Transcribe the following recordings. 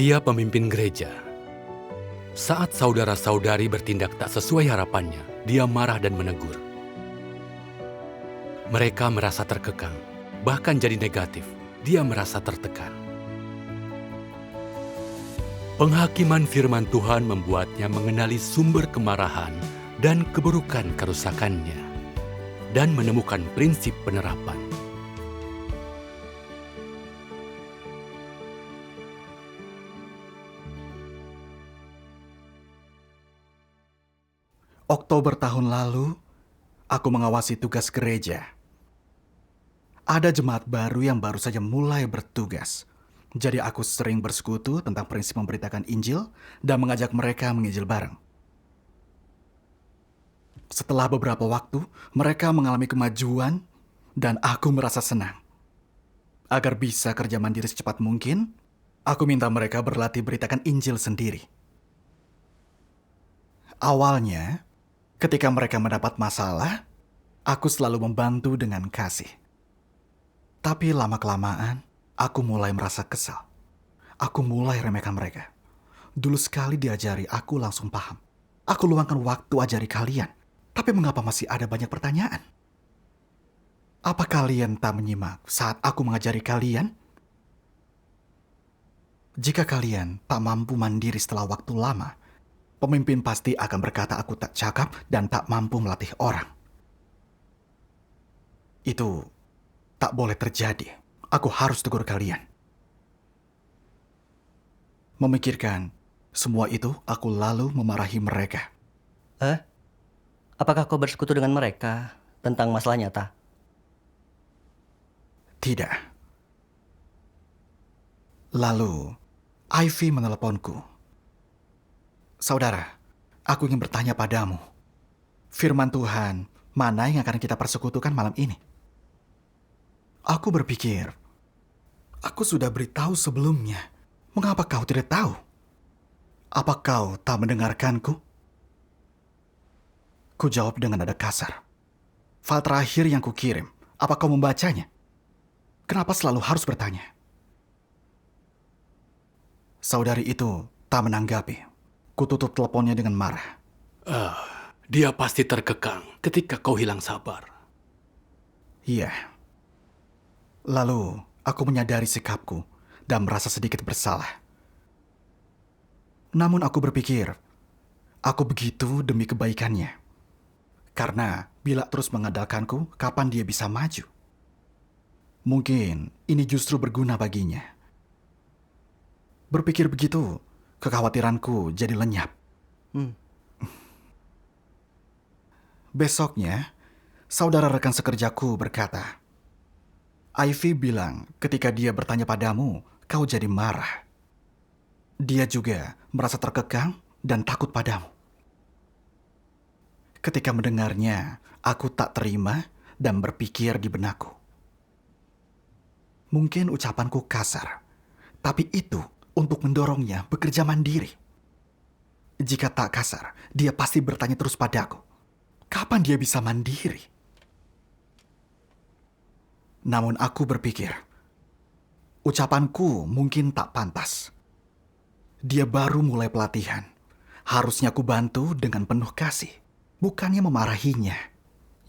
Dia pemimpin gereja. Saat saudara-saudari bertindak tak sesuai harapannya, dia marah dan menegur. Mereka merasa terkekang, bahkan jadi negatif. Dia merasa tertekan. Penghakiman firman Tuhan membuatnya mengenali sumber kemarahan dan keburukan kerusakannya, dan menemukan prinsip penerapan. Oktober tahun lalu, aku mengawasi tugas gereja. Ada jemaat baru yang baru saja mulai bertugas. Jadi aku sering bersekutu tentang prinsip memberitakan Injil dan mengajak mereka menginjil bareng. Setelah beberapa waktu, mereka mengalami kemajuan dan aku merasa senang. Agar bisa kerja mandiri secepat mungkin, aku minta mereka berlatih beritakan Injil sendiri. Awalnya, ketika mereka mendapat masalah, aku selalu membantu dengan kasih. Tapi lama-kelamaan, aku mulai merasa kesal. Aku mulai remehkan mereka. Dulu sekali diajari, aku langsung paham. Aku luangkan waktu ajari kalian. Tapi mengapa masih ada banyak pertanyaan? Apa kalian tak menyimak saat aku mengajari kalian? Jika kalian tak mampu mandiri setelah waktu lama, pemimpin pasti akan berkata aku tak cakap dan tak mampu melatih orang. Itu tak boleh terjadi. Aku harus tegur kalian. Memikirkan semua itu, aku lalu memarahi mereka. Apakah kau bersekutu dengan mereka tentang masalah nyata? Tidak. Lalu, Ivy meneleponku. Saudara, aku ingin bertanya padamu. Firman Tuhan, mana yang akan kita persekutukan malam ini? Aku berpikir, aku sudah beritahu sebelumnya. Mengapa kau tidak tahu? Apa kau tak mendengarkanku? Ku jawab dengan nada kasar. File terakhir yang kukirim, apa kau membacanya? Kenapa selalu harus bertanya? Saudari itu tak menanggapi. Ku tutup teleponnya dengan marah. Dia pasti terkekang ketika kau hilang sabar. Iya. Lalu, aku menyadari sikapku dan merasa sedikit bersalah. Namun aku berpikir, aku begitu demi kebaikannya. Karena bila terus mengandalkanku, kapan dia bisa maju? Mungkin ini justru berguna baginya. Berpikir begitu, kekhawatiranku jadi lenyap. Besoknya, saudara rekan sekerjaku berkata, Ivy bilang ketika dia bertanya padamu, kau jadi marah. Dia juga merasa terkekang dan takut padamu. Ketika mendengarnya, aku tak terima dan berpikir di benakku. Mungkin ucapanku kasar, tapi itu untuk mendorongnya bekerja mandiri. Jika tak kasar, dia pasti bertanya terus padaku, kapan dia bisa mandiri? Namun aku berpikir, ucapanku mungkin tak pantas. Dia baru mulai pelatihan. Harusnya aku bantu dengan penuh kasih, bukannya memarahinya.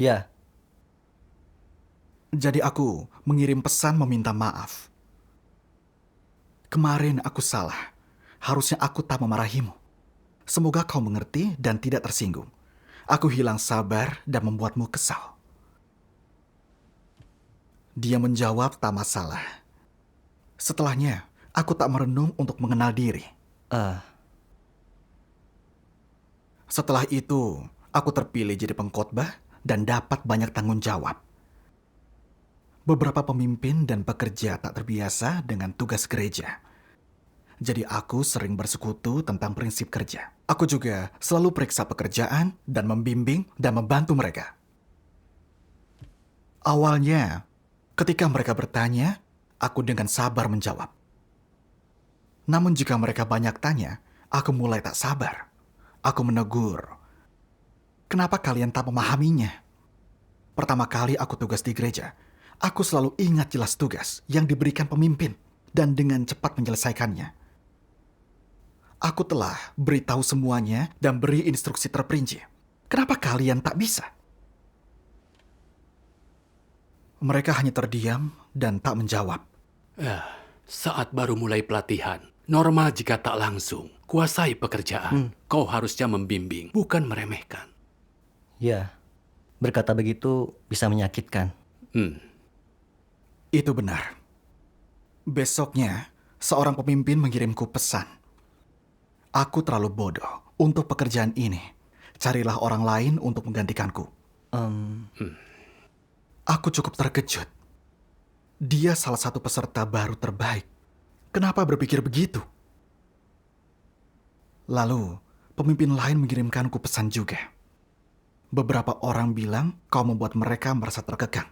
Ya, Jadi aku mengirim pesan meminta maaf. Kemarin aku salah. Harusnya aku tak memarahimu. Semoga kau mengerti dan tidak tersinggung. Aku hilang sabar dan membuatmu kesal. Dia menjawab tak masalah. Setelahnya, aku tak merenung untuk mengenal diri. Setelah itu, aku terpilih jadi pengkhotbah dan dapat banyak tanggung jawab. Beberapa pemimpin dan pekerja tak terbiasa dengan tugas gereja. Jadi aku sering bersekutu tentang prinsip kerja. Aku juga selalu periksa pekerjaan dan membimbing dan membantu mereka. Awalnya, ketika mereka bertanya, aku dengan sabar menjawab. Namun jika mereka banyak tanya, aku mulai tak sabar. Aku menegur. Kenapa kalian tak memahaminya? Pertama kali aku tugas di gereja, aku selalu ingat jelas tugas yang diberikan pemimpin dan dengan cepat menyelesaikannya. Aku telah beritahu semuanya dan beri instruksi terperinci. Kenapa kalian tak bisa? Mereka hanya terdiam dan tak menjawab. Saat baru mulai pelatihan, normal jika tak langsung. Kuasai pekerjaan. Kau harusnya membimbing, bukan meremehkan. Ya, berkata begitu bisa menyakitkan. Itu benar. Besoknya, seorang pemimpin mengirimku pesan. Aku terlalu bodoh untuk pekerjaan ini. Carilah orang lain untuk menggantikanku. Aku cukup terkejut. Dia salah satu peserta baru terbaik. Kenapa berpikir begitu? Lalu, pemimpin lain mengirimkanku pesan juga. Beberapa orang bilang kau membuat mereka merasa terkekang.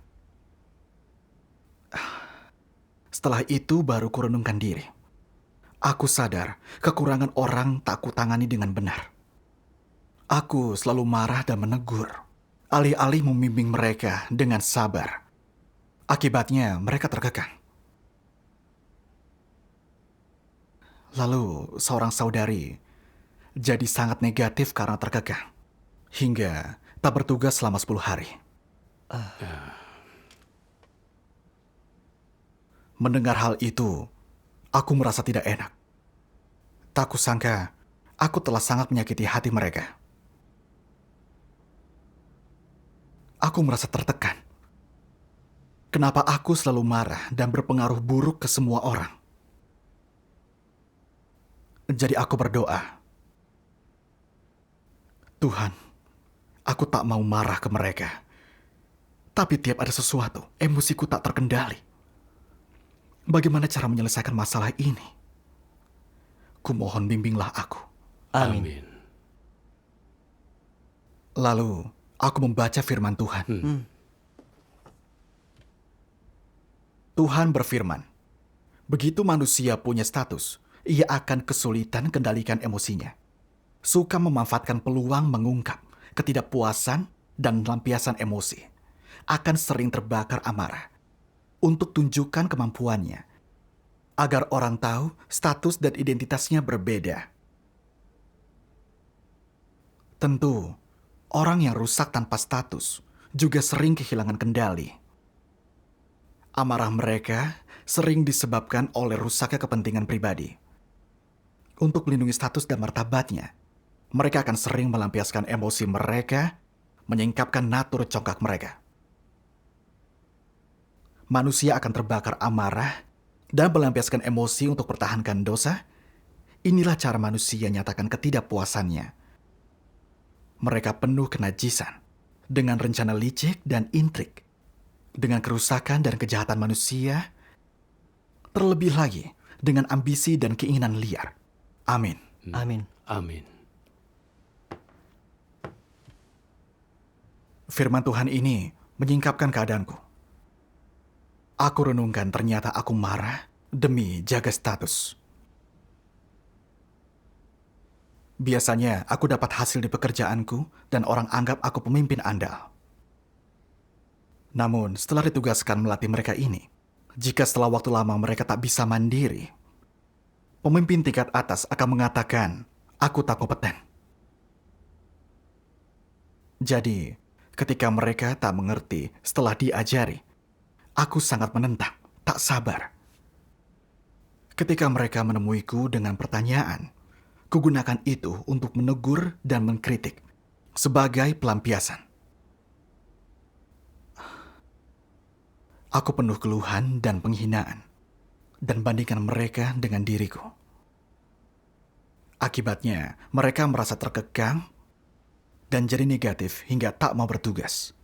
Setelah itu baru kurenungkan diri. Aku sadar kekurangan orang tak kutangani dengan benar. Aku selalu marah dan menegur, alih-alih membimbing mereka dengan sabar. Akibatnya mereka terkekang. Lalu seorang saudari jadi sangat negatif karena terkekang. Hingga tak bertugas selama 10 hari. Mendengar hal itu, aku merasa tidak enak. Tak kusangka, aku telah sangat menyakiti hati mereka. Aku merasa tertekan. Kenapa aku selalu marah dan berpengaruh buruk ke semua orang? Jadi aku berdoa, Tuhan, aku tak mau marah ke mereka. Tapi tiap ada sesuatu, emosiku tak terkendali. Bagaimana cara menyelesaikan masalah ini? Kumohon bimbinglah aku. Amin. Lalu, aku membaca firman Tuhan. Tuhan berfirman, begitu manusia punya status, ia akan kesulitan kendalikan emosinya. Suka memanfaatkan peluang mengungkap ketidakpuasan dan lampiasan emosi. Akan sering terbakar amarah untuk tunjukkan kemampuannya, agar orang tahu status dan identitasnya berbeda. Tentu, orang yang rusak tanpa status juga sering kehilangan kendali. Amarah mereka sering disebabkan oleh rusaknya kepentingan pribadi. Untuk melindungi status dan martabatnya, mereka akan sering melampiaskan emosi mereka, menyingkapkan natur congkak mereka. Manusia akan terbakar amarah dan melampiaskan emosi untuk pertahankan dosa. Inilah cara manusia nyatakan ketidakpuasannya. Mereka penuh kenajisan dengan rencana licik dan intrik, dengan kerusakan dan kejahatan manusia, terlebih lagi dengan ambisi dan keinginan liar. Amin. Amin. Amin. Firman Tuhan ini menyingkapkan keadaanku. Aku renungkan ternyata aku marah demi jaga status. Biasanya aku dapat hasil di pekerjaanku dan orang anggap aku pemimpin andal. Namun setelah ditugaskan melatih mereka ini, jika setelah waktu lama mereka tak bisa mandiri, pemimpin tingkat atas akan mengatakan, aku tak kompeten. Jadi, ketika mereka tak mengerti setelah diajari, aku sangat menentang, tak sabar. Ketika mereka menemuiku dengan pertanyaan, kugunakan itu untuk menegur dan mengkritik sebagai pelampiasan. Aku penuh keluhan dan penghinaan dan bandingkan mereka dengan diriku. Akibatnya, mereka merasa terkekang dan jadi negatif hingga tak mau bertugas.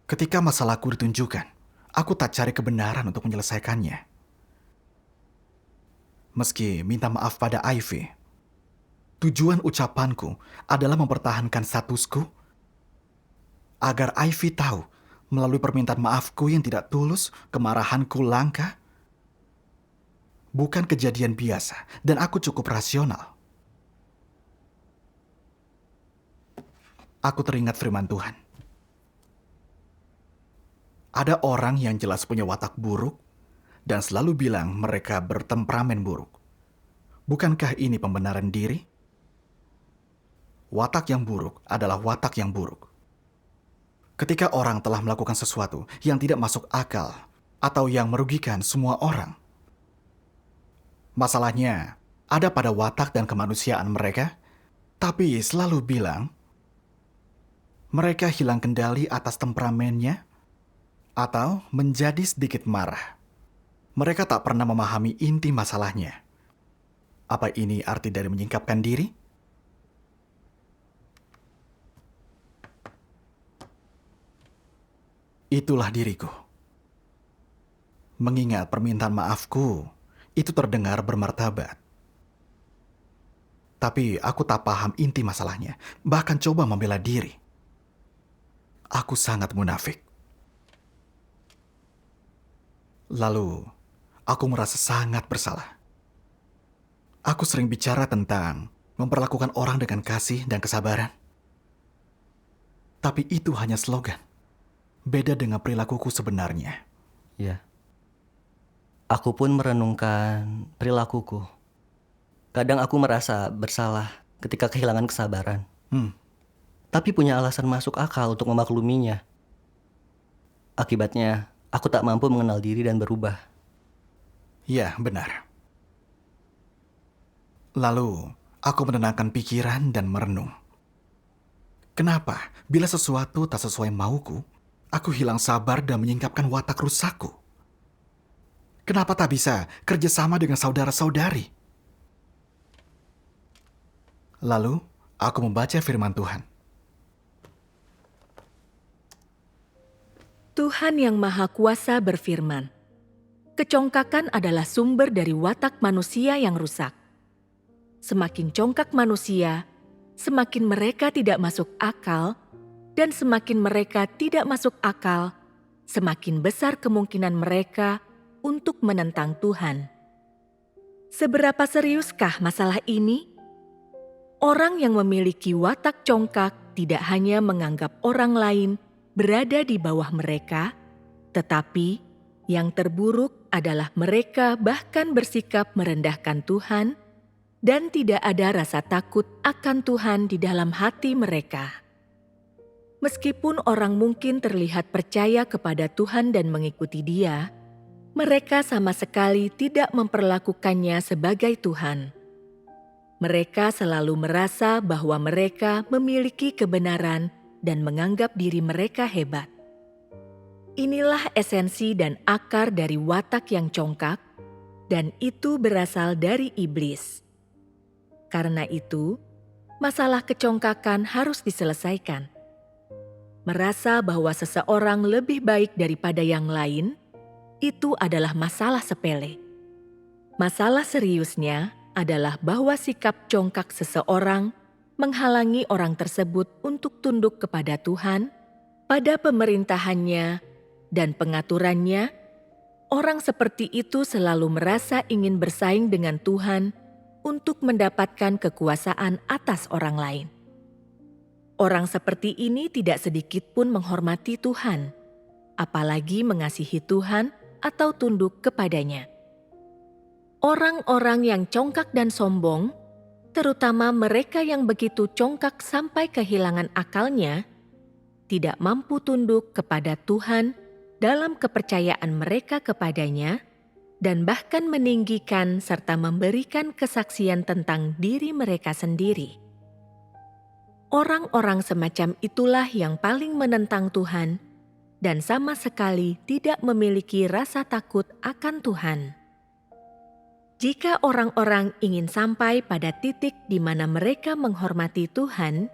Ketika masalahku ditunjukkan, aku tak cari kebenaran untuk menyelesaikannya. Meski minta maaf pada Ivy, tujuan ucapanku adalah mempertahankan statusku agar Ivy tahu melalui permintaan maafku yang tidak tulus, kemarahanku langka, bukan kejadian biasa dan aku cukup rasional. Aku teringat firman Tuhan. Ada orang yang jelas punya watak buruk dan selalu bilang mereka bertemperamen buruk. Bukankah ini pembenaran diri? Watak yang buruk adalah watak yang buruk. Ketika orang telah melakukan sesuatu yang tidak masuk akal atau yang merugikan semua orang, masalahnya ada pada watak dan kemanusiaan mereka, tapi selalu bilang mereka hilang kendali atas temperamennya atau menjadi sedikit marah. Mereka tak pernah memahami inti masalahnya. Apa ini arti dari menyingkapkan diri? Itulah diriku. Mengingat permintaan maafku, itu terdengar bermartabat. Tapi aku tak paham inti masalahnya, bahkan coba membela diri. Aku sangat munafik. Lalu, aku merasa sangat bersalah. Aku sering bicara tentang memperlakukan orang dengan kasih dan kesabaran. Tapi itu hanya slogan. Beda dengan perilakuku sebenarnya. Ya. Aku pun merenungkan perilakuku. Kadang aku merasa bersalah ketika kehilangan kesabaran. Tapi punya alasan masuk akal untuk memakluminya. Akibatnya, aku tak mampu mengenal diri dan berubah. Ya, benar. Lalu, aku menenangkan pikiran dan merenung. Kenapa, bila sesuatu tak sesuai mauku, aku hilang sabar dan menyingkapkan watak rusakku? Kenapa tak bisa kerjasama dengan saudara-saudari? Lalu, aku membaca firman Tuhan. Tuhan yang Maha Kuasa berfirman, "Kecongkakan adalah sumber dari watak manusia yang rusak. Semakin congkak manusia, semakin mereka tidak masuk akal, dan semakin mereka tidak masuk akal, semakin besar kemungkinan mereka untuk menentang Tuhan." Seberapa seriuskah masalah ini? Orang yang memiliki watak congkak tidak hanya menganggap orang lain berada di bawah mereka, tetapi yang terburuk adalah mereka bahkan bersikap merendahkan Tuhan dan tidak ada rasa takut akan Tuhan di dalam hati mereka. Meskipun orang mungkin terlihat percaya kepada Tuhan dan mengikuti Dia, mereka sama sekali tidak memperlakukannya sebagai Tuhan. Mereka selalu merasa bahwa mereka memiliki kebenaran dan menganggap diri mereka hebat. Inilah esensi dan akar dari watak yang congkak, dan itu berasal dari iblis. Karena itu, masalah kecongkakan harus diselesaikan. Merasa bahwa seseorang lebih baik daripada yang lain, itu adalah masalah sepele. Masalah seriusnya adalah bahwa sikap congkak seseorang menghalangi orang tersebut untuk tunduk kepada Tuhan, pada pemerintahannya, dan pengaturannya. Orang seperti itu selalu merasa ingin bersaing dengan Tuhan untuk mendapatkan kekuasaan atas orang lain. Orang seperti ini tidak sedikit pun menghormati Tuhan, apalagi mengasihi Tuhan atau tunduk kepadanya. Orang-orang yang congkak dan sombong, terutama mereka yang begitu congkak sampai kehilangan akalnya, tidak mampu tunduk kepada Tuhan dalam kepercayaan mereka kepadanya, dan bahkan meninggikan serta memberikan kesaksian tentang diri mereka sendiri. Orang-orang semacam itulah yang paling menentang Tuhan dan sama sekali tidak memiliki rasa takut akan Tuhan. Jika orang-orang ingin sampai pada titik di mana mereka menghormati Tuhan,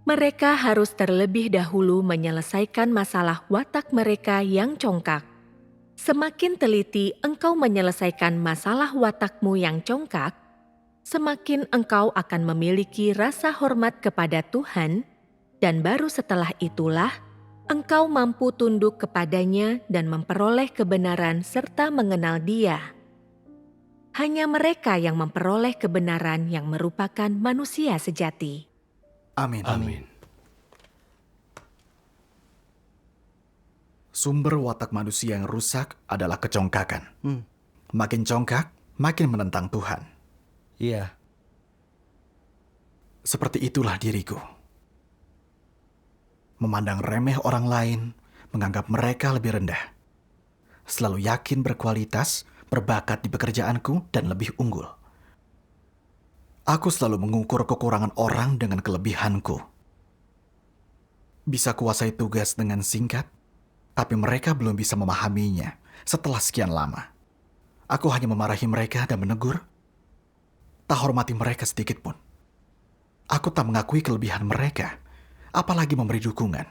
mereka harus terlebih dahulu menyelesaikan masalah watak mereka yang congkak. Semakin teliti engkau menyelesaikan masalah watakmu yang congkak, semakin engkau akan memiliki rasa hormat kepada Tuhan, dan baru setelah itulah engkau mampu tunduk kepadanya dan memperoleh kebenaran serta mengenal Dia. Hanya mereka yang memperoleh kebenaran yang merupakan manusia sejati. Amin. Amin. Sumber watak manusia yang rusak adalah kecongkakan. Makin congkak, makin menentang Tuhan. Iya. Seperti itulah diriku. Memandang remeh orang lain, menganggap mereka lebih rendah. Selalu yakin berkualitas, berbakat di pekerjaanku, dan lebih unggul. Aku selalu mengukur kekurangan orang dengan kelebihanku. Bisa kuasai tugas dengan singkat, tapi mereka belum bisa memahaminya setelah sekian lama. Aku hanya memarahi mereka dan menegur, tak hormati mereka sedikit pun. Aku tak mengakui kelebihan mereka, apalagi memberi dukungan.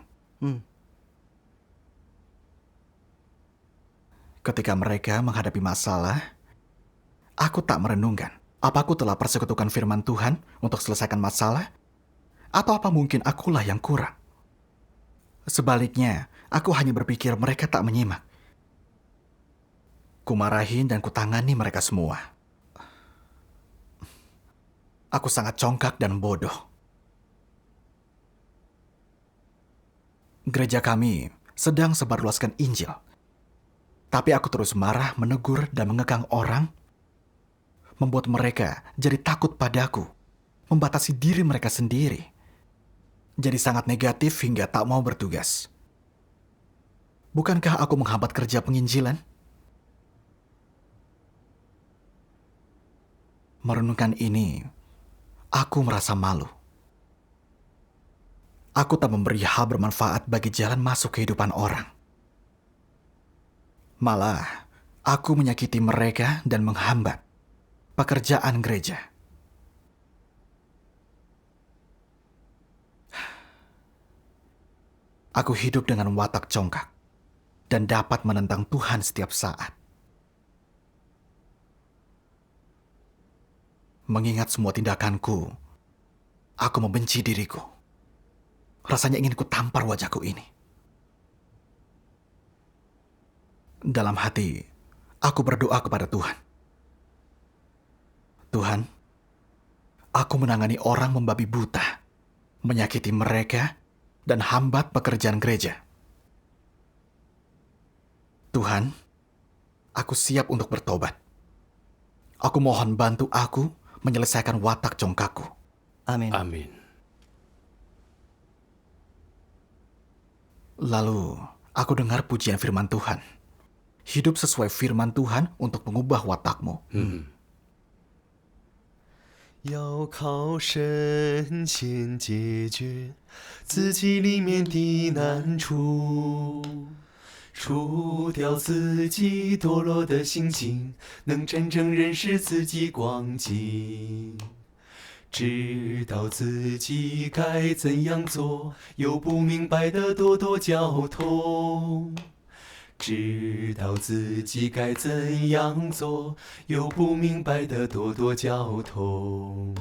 Ketika mereka menghadapi masalah, aku tak merenungkan, apa aku telah persekutukan firman Tuhan untuk selesaikan masalah? Atau apa mungkin akulah yang kurang? Sebaliknya, aku hanya berpikir mereka tak menyimak. Kumarahin dan kutangani mereka semua. Aku sangat congkak dan bodoh. Gereja kami sedang sebarluaskan Injil. Tapi aku terus marah, menegur, dan mengekang orang, membuat mereka jadi takut padaku, membatasi diri mereka sendiri, jadi sangat negatif hingga tak mau bertugas. Bukankah aku menghambat kerja penginjilan? Merenungkan ini, aku merasa malu. Aku tak memberi hal bermanfaat bagi jalan masuk kehidupan orang. Malah, aku menyakiti mereka dan menghambat pekerjaan gereja. Aku hidup dengan watak congkak dan dapat menentang Tuhan setiap saat. Mengingat semua tindakanku, aku membenci diriku. Rasanya ingin ku tampar wajahku ini. Dalam hati, aku berdoa kepada Tuhan. Tuhan, aku menangani orang membabi buta, menyakiti mereka, dan hambat pekerjaan gereja. Tuhan, aku siap untuk bertobat. Aku mohon bantu aku menyelesaikan watak congkakku. Amin. Amin. Lalu, aku dengar pujian firman Tuhan. Hidup sesuai firman Tuhan untuk mengubah watakmu. 要靠神先解决自己里面的难处，除掉自己堕落的心情，能真正认识自己光景，知道自己该怎样做，有不明白的多多交通。知道自己该怎样做，有不明白的多多交通。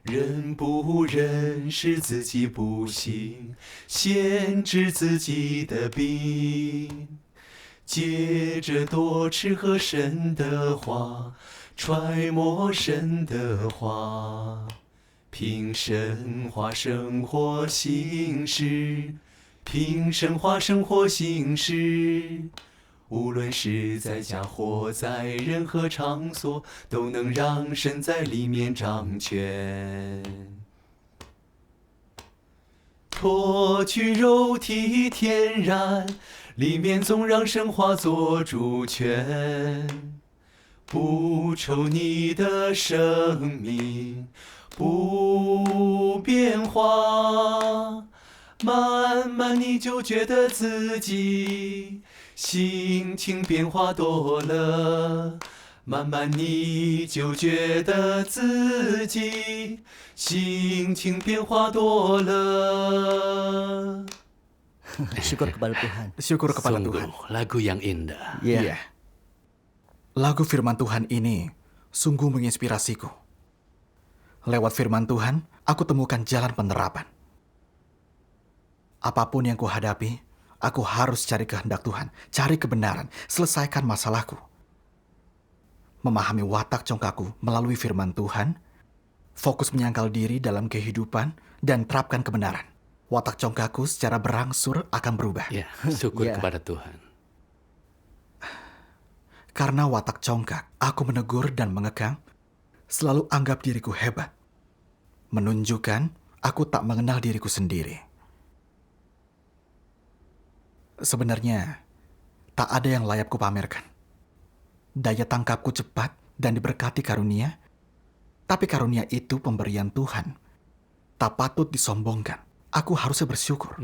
认不认识自己不行，限制自己的病，接着多吃喝神的话，揣摩神的话，凭神话生活行事。凭神话生活行事，无论是在家或在任何场所，都能让神在里面掌权。脱去肉体天然，里面总让神话做主权。不愁你的生命不变化。慢慢你就觉得自己心情变化多了，慢慢你就觉得自己心情变化多了。 Syukur kepada Tuhan. Syukur kepada Tuhan. Sungguh lagu yang indah. Iya. Lagu firman Tuhan ini sungguh menginspirasiku. Lewat firman Tuhan, aku temukan jalan penerapan. Apapun yang kuhadapi, aku harus cari kehendak Tuhan, cari kebenaran, selesaikan masalahku. Memahami watak congkakku melalui firman Tuhan, fokus menyangkal diri dalam kehidupan, dan terapkan kebenaran. Watak congkakku secara berangsur akan berubah. Ya, syukur Ya. kepada Tuhan. Karena watak congkak, aku menegur dan mengekang, selalu anggap diriku hebat, menunjukkan aku tak mengenal diriku sendiri. Sebenarnya, tak ada yang layak kupamerkan. Daya tangkapku cepat dan diberkati karunia, tapi karunia itu pemberian Tuhan. Tak patut disombongkan. Aku harusnya bersyukur.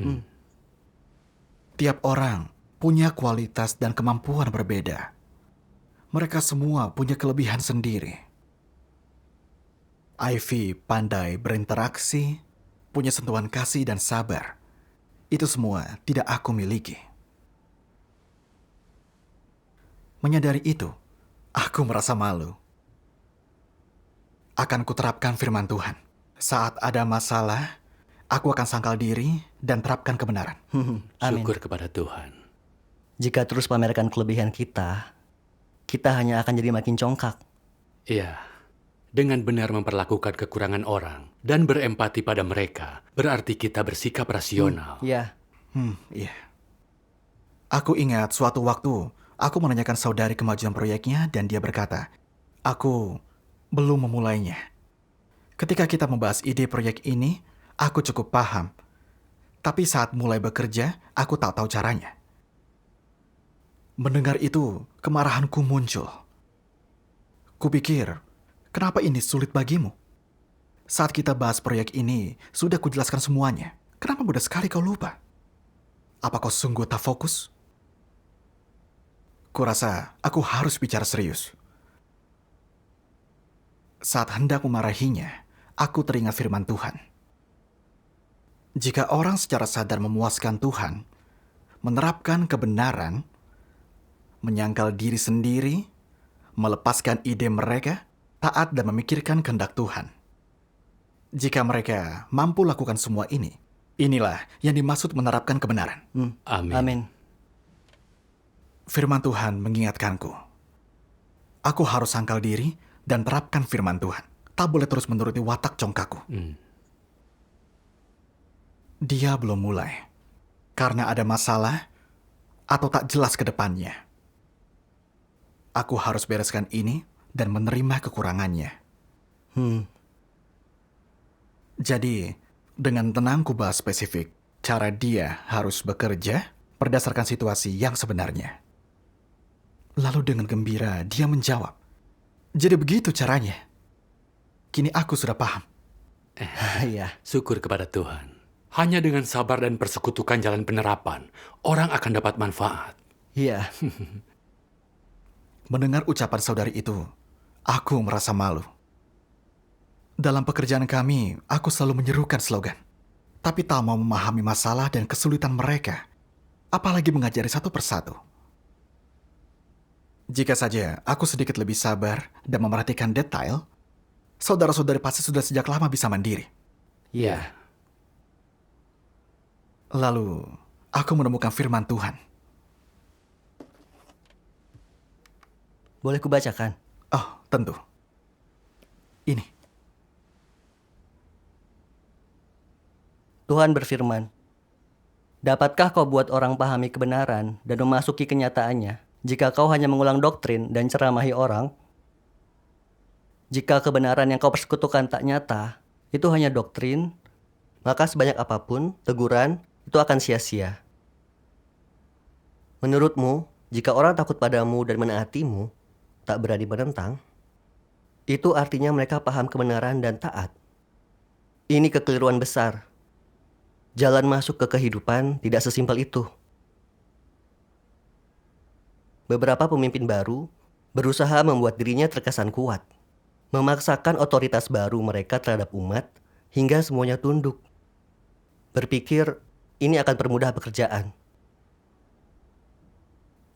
Tiap orang punya kualitas dan kemampuan berbeda. Mereka semua punya kelebihan sendiri. Ivy pandai berinteraksi, punya sentuhan kasih dan sabar. Itu semua tidak aku miliki. Menyadari itu, aku merasa malu. Akan kuterapkan firman Tuhan. Saat ada masalah, aku akan sangkal diri dan terapkan kebenaran. Amin. Syukur kepada Tuhan. Jika terus pamerkan kelebihan kita hanya akan jadi makin congkak. Iya, dengan benar memperlakukan kekurangan orang dan berempati pada mereka, berarti kita bersikap rasional. Ya, Iya. Aku ingat suatu waktu, aku menanyakan saudari kemajuan proyeknya dan dia berkata, aku belum memulainya. Ketika kita membahas ide proyek ini, aku cukup paham. Tapi saat mulai bekerja, aku tak tahu caranya. Mendengar itu, kemarahanku muncul. Kupikir, kenapa ini sulit bagimu? Saat kita bahas proyek ini, sudah kujelaskan semuanya. Kenapa mudah sekali kau lupa? Apa kau sungguh tak fokus? Kurasa aku harus bicara serius. Saat hendak memarahinya, aku teringat firman Tuhan. Jika orang secara sadar memuaskan Tuhan, menerapkan kebenaran, menyangkal diri sendiri, melepaskan ide mereka, taat dan memikirkan kehendak Tuhan. Jika mereka mampu lakukan semua ini, inilah yang dimaksud menerapkan kebenaran. Amin. amin. Firman Tuhan mengingatkanku. Aku harus sangkal diri dan terapkan firman Tuhan. Tak boleh terus menuruti watak congkakku. Dia belum mulai. Karena ada masalah atau tak jelas ke depannya. Aku harus bereskan ini dan menerima kekurangannya. Jadi, dengan tenang ku bahas spesifik cara dia harus bekerja berdasarkan situasi yang sebenarnya. Lalu dengan gembira dia menjawab, jadi begitu caranya. Kini aku sudah paham. Iya. Syukur kepada Tuhan. Hanya dengan sabar dan persekutukan jalan penerapan, orang akan dapat manfaat. Iya. Mendengar ucapan saudari itu, aku merasa malu. Dalam pekerjaan kami, aku selalu menyerukan slogan. Tapi tak mau memahami masalah dan kesulitan mereka. Apalagi mengajari satu persatu. Jika saja aku sedikit lebih sabar dan memperhatikan detail, saudara-saudari pasti sudah sejak lama bisa mandiri. Iya. Lalu, aku menemukan firman Tuhan. Boleh kubacakan? Oh, tentu. Ini. Tuhan berfirman, dapatkah kau buat orang pahami kebenaran dan memasuki kenyataannya jika kau hanya mengulang doktrin dan ceramahi orang? Jika kebenaran yang kau persekutukan tak nyata, itu hanya doktrin, maka sebanyak apapun teguran itu akan sia-sia. Menurutmu, jika orang takut padamu dan menaatimu, tak berani menentang, itu artinya mereka paham kebenaran dan taat. Ini kekeliruan besar. Jalan masuk ke kehidupan tidak sesimpel itu. Beberapa pemimpin baru berusaha membuat dirinya terkesan kuat, memaksakan otoritas baru mereka terhadap umat hingga semuanya tunduk. Berpikir ini akan permudah pekerjaan.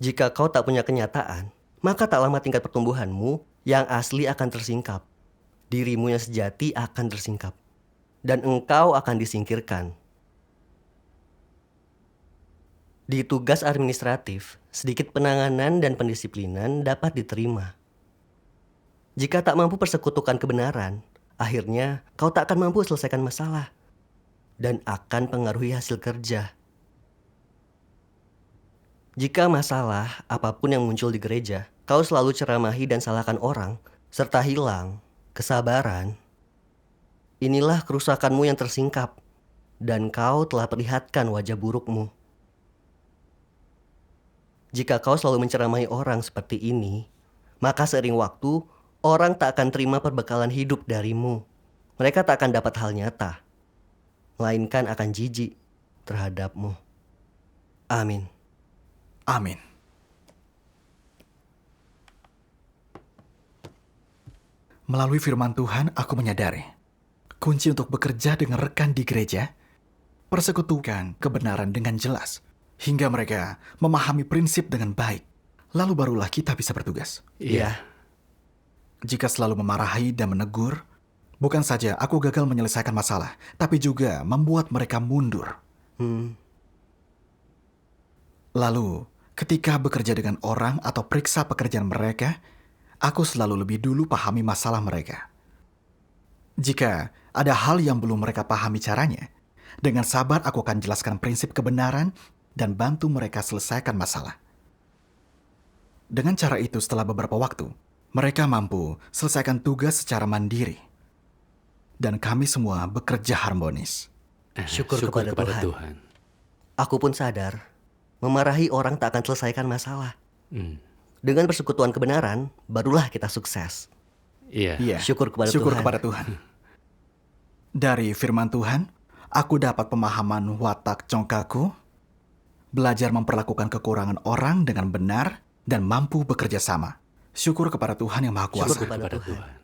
Jika kau tak punya kenyataan, maka tak lama tingkat pertumbuhanmu yang asli akan tersingkap. Dirimu yang sejati akan tersingkap. Dan engkau akan disingkirkan. Di tugas administratif, sedikit penanganan dan pendisiplinan dapat diterima. Jika tak mampu persekutukan kebenaran, akhirnya kau tak akan mampu selesaikan masalah. Dan akan pengaruhi hasil kerja. Jika masalah apapun yang muncul di gereja, kau selalu ceramahi dan salahkan orang, serta hilang, kesabaran, inilah kerusakanmu yang tersingkap, dan kau telah perlihatkan wajah burukmu. Jika kau selalu menceramai orang seperti ini, maka seiring waktu, orang tak akan terima perbekalan hidup darimu. Mereka tak akan dapat hal nyata, melainkan akan jijik terhadapmu. Amin. Amin. Melalui firman Tuhan, aku menyadari kunci untuk bekerja dengan rekan di gereja, persekutukan kebenaran dengan jelas, hingga mereka memahami prinsip dengan baik. Lalu barulah kita bisa bertugas. Iya. Jika selalu memarahi dan menegur, bukan saja aku gagal menyelesaikan masalah, tapi juga membuat mereka mundur. Lalu, ketika bekerja dengan orang atau periksa pekerjaan mereka, aku selalu lebih dulu pahami masalah mereka. Jika ada hal yang belum mereka pahami caranya, dengan sabar aku akan jelaskan prinsip kebenaran dan bantu mereka selesaikan masalah. Dengan cara itu, setelah beberapa waktu, mereka mampu selesaikan tugas secara mandiri. Dan kami semua bekerja harmonis. Syukur kepada Tuhan. Tuhan. Aku pun sadar, memarahi orang tak akan selesaikan masalah. Dengan persekutuan kebenaran, barulah kita sukses. Iya. Iya, Syukur kepada syukur Tuhan. kepada Tuhan. Dari firman Tuhan, aku dapat pemahaman watak congkaku, belajar memperlakukan kekurangan orang dengan benar, dan mampu bekerja sama. Syukur kepada Tuhan yang Maha Kuasa. Syukur kepada Kepada Tuhan. Tuhan.